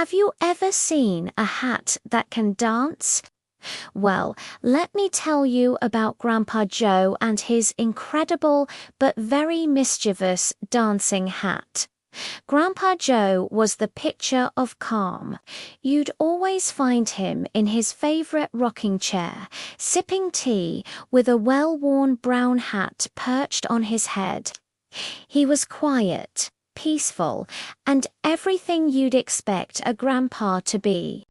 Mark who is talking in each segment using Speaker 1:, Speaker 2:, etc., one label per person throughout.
Speaker 1: Have you ever seen a hat that can dance? Well, let me tell you about Grandpa Joe and his incredible but very mischievous dancing hat. Grandpa Joe was the picture of calm. You'd always find him in his favorite rocking chair, sipping tea with a well-worn brown hat perched on his head. He was quiet, peaceful, and everything you'd expect a grandpa to be.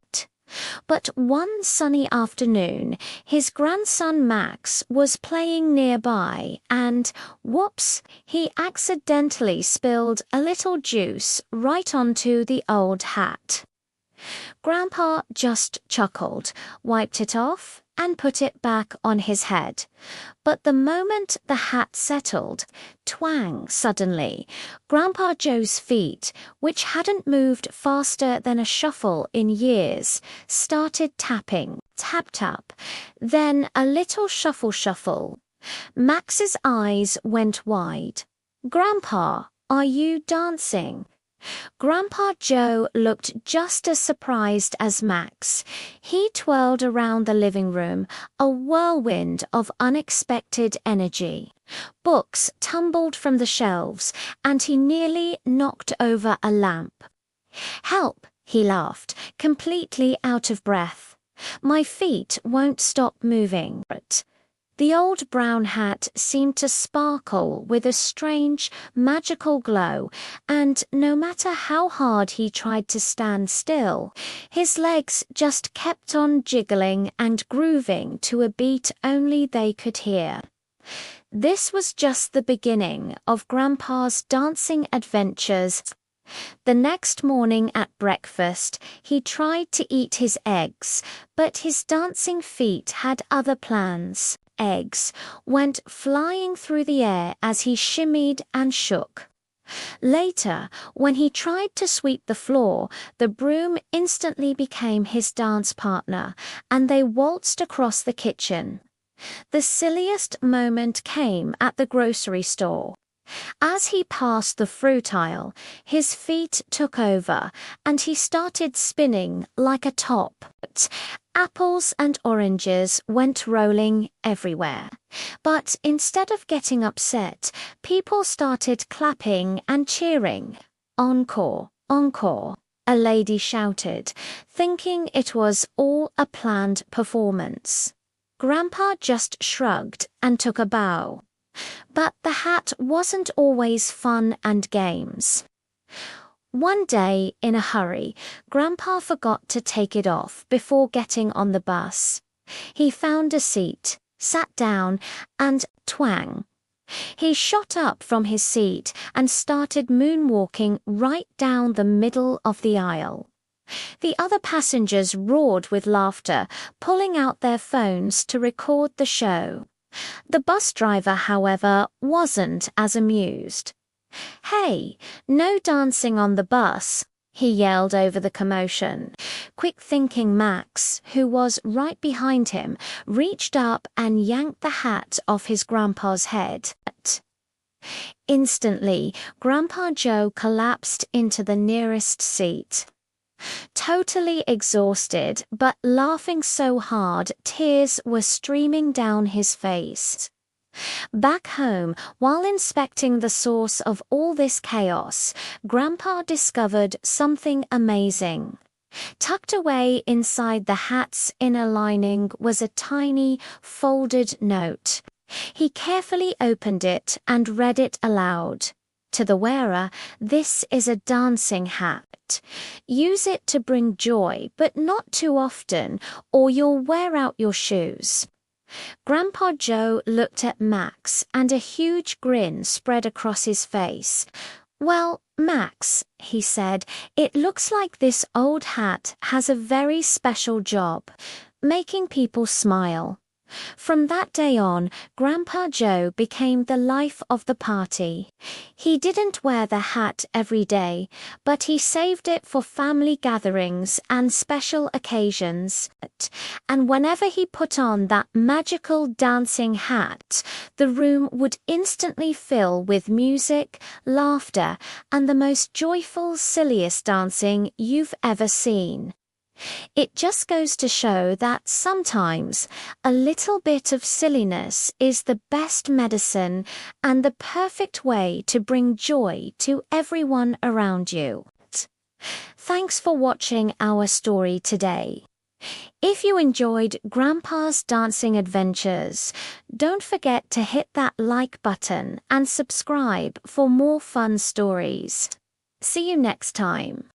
Speaker 1: But one sunny afternoon, his grandson Max was playing nearby and, whoops, he accidentally spilled a little juice right onto the old hat. Grandpa just chuckled, wiped it off, and put it back on his head. But the moment the hat settled, twang suddenly, Grandpa Joe's feet, which hadn't moved faster than a shuffle in years, started tapping, tap-tap, then a little shuffle-shuffle. Max's eyes went wide. "Grandpa, are you dancing?" Grandpa Joe looked just as surprised as Max. He twirled around the living room, a whirlwind of unexpected energy. Books tumbled from the shelves, and he nearly knocked over a lamp. "Help!" he laughed, completely out of breath. "My feet won't stop moving." The old brown hat seemed to sparkle with a strange, magical glow, and no matter how hard he tried to stand still, his legs just kept on jiggling and grooving to a beat only they could hear. This was just the beginning of Grandpa's dancing adventures. The next morning at breakfast, he tried to eat his eggs, but his dancing feet had other plans. Eggs went flying through the air as he shimmied and shook. Later, when he tried to sweep the floor, the broom instantly became his dance partner, and they waltzed across the kitchen. The silliest moment came at the grocery store. As he passed the fruit aisle, his feet took over, and he started spinning like a top. Apples and oranges went rolling everywhere. But instead of getting upset, people started clapping and cheering. "Encore, encore," a lady shouted, thinking it was all a planned performance. Grandpa just shrugged and took a bow. But the hat wasn't always fun and games. One day, in a hurry, Grandpa forgot to take it off before getting on the bus. He found a seat, sat down, and twang. He shot up from his seat and started moonwalking right down the middle of the aisle. The other passengers roared with laughter, pulling out their phones to record the show. The bus driver, however, wasn't as amused. "Hey, no dancing on the bus," he yelled over the commotion. Quick-thinking Max, who was right behind him, reached up and yanked the hat off his grandpa's head. Instantly, Grandpa Joe collapsed into the nearest seat. Totally exhausted, but laughing so hard tears were streaming down his face. Back home, while inspecting the source of all this chaos, Grandpa discovered something amazing. Tucked away inside the hat's inner lining was a tiny, folded note. He carefully opened it and read it aloud. "To the wearer, this is a dancing hat. Use it to bring joy, but not too often, or you'll wear out your shoes." Grandpa Joe looked at Max, and a huge grin spread across his face. "Well, Max," he said, "it looks like this old hat has a very special job, making people smile. From that day on, Grandpa Joe became the life of the party. He didn't wear the hat every day, but he saved it for family gatherings and special occasions. And whenever he put on that magical dancing hat, the room would instantly fill with music, laughter, and the most joyful, silliest dancing you've ever seen. It just goes to show that sometimes a little bit of silliness is the best medicine and the perfect way to bring joy to everyone around you. Thanks for watching our story today. If you enjoyed Grandpa's dancing adventures, don't forget to hit that like button and subscribe for more fun stories. See you next time.